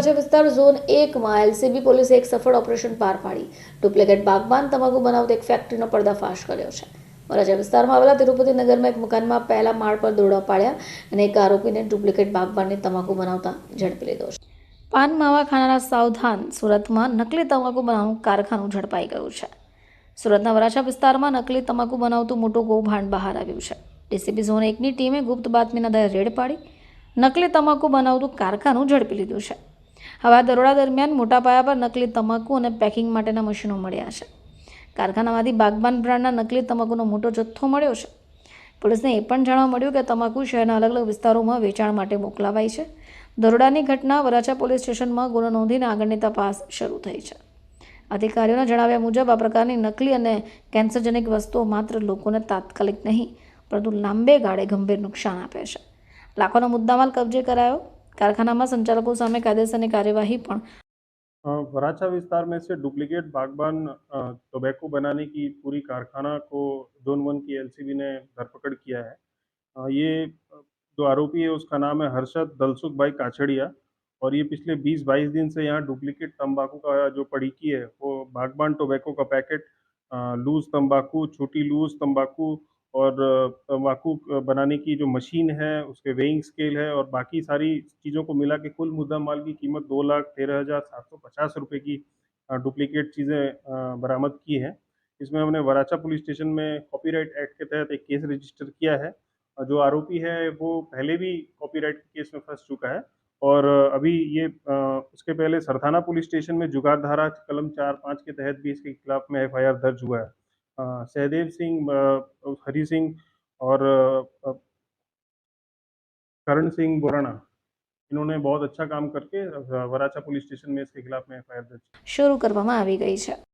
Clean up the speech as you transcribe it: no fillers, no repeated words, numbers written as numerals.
વરાછા વિસ્તાર zone 1માં LCB પોલીસે એક સફળ ઓપરેશન પાર પાડી ડુપ્લિકેટ બાગબાન તમાકુ બનાવતી એક ફેક્ટરીનો પર્દાફાશ કર્યો છે। વરાછા વિસ્તારમાં આવેલા તિરુપતિ નગરમાં એક મકાનમાં પહેલા માળ પર દોરડા પાડ્યા અને એક આરોપીને ડુપ્લિકેટ બાગબાનની તમાકુ બનાવતા ઝડપી લીધો છે। પાન માવા ખાનારા સાવધાન, સુરતમાં નકલી તમાકુ બનાવવાનું કારખાનું ઝડપાઈ ગયું છે। સુરતના વરાછા વિસ્તારમાં નકલી તમાકુ બનાવતું મોટું કૌભાંડ બહાર આવ્યું છે। ડીસીપી ઝોન 1ની ટીમે ગુપ્ત બાતમીના આધારે રેડ પાડી નકલી તમાકુ બનાવતું કારખાનું ઝડપી લીધું છે। હવે આ દરોડા દરમિયાન મોટા પાયા પર નકલી તમાકુ અને પેકિંગ માટેના મશીનો મળ્યા છે। કારખાનામાંથી બાગબાન બ્રાન્ડના નકલી તમાકુનો મોટો જથ્થો મળ્યો છે। પોલીસને એ પણ જાણવા મળ્યું કે તમાકુ શહેરના અલગ અલગ વિસ્તારોમાં વેચાણ માટે મોકલાવાઈ છે। દરોડાની ઘટના વરાછા પોલીસ સ્ટેશનમાં ગુનો નોંધીને આગળની તપાસ શરૂ થઈ છે। અધિકારીઓના જણાવ્યા મુજબ આ પ્રકારની નકલી અને કેન્સરજનક વસ્તુઓ માત્ર લોકોને તાત્કાલિક નહીં પરંતુ લાંબે ગાળે ગંભીર નુકસાન આપે છે। લાખોનો મુદ્દામાલ કબજે કરાયો। कारखाना संचालकों सामे कायदेसर कार्यवाही पण। वराछा विस्तार में से डुप्लीकेट बागबान टोबैको बनाने की पूरी कारखाना को जोन 1 की एलसीबी ने धरपकड़ किया है। ये जो आरोपी है उसका नाम है हर्षद दलसुख भाई काछड़िया और ये पिछले 20-22 दिन से यहाँ डुप्लीकेट तंबाकू का जो पड़ीकी है वो बागबान टोबैको का पैकेट, लूज तंबाकू, छोटी लूज तंबाकू और तंबाकू बनाने की जो मशीन है, उसके वेइंग स्केल है और बाकी सारी चीज़ों को मिला के कुल मुद्दा माल की कीमत 2,13,750 रुपये की डुप्लीकेट चीज़ें बरामद की है। इसमें हमने वराछा पुलिस स्टेशन में कॉपीराइट एक्ट के तहत एक केस रजिस्टर किया है। जो आरोपी है वो पहले भी कॉपीराइट के केस में फंस चुका है और अभी ये उसके पहले सरथाना पुलिस स्टेशन में जुगाड़ धारा कलम 4-5 के तहत भी इसके खिलाफ में एफआईआर दर्ज हुआ है। सहदेव सिंह, हरी सिंह और करण सिंह बोराना, इन्होंने बहुत अच्छा काम करके वराछा पुलिस स्टेशन में इसके खिलाफ में एफआईआर दर्ज शुरू કરવામાં આવી ગઈ છે।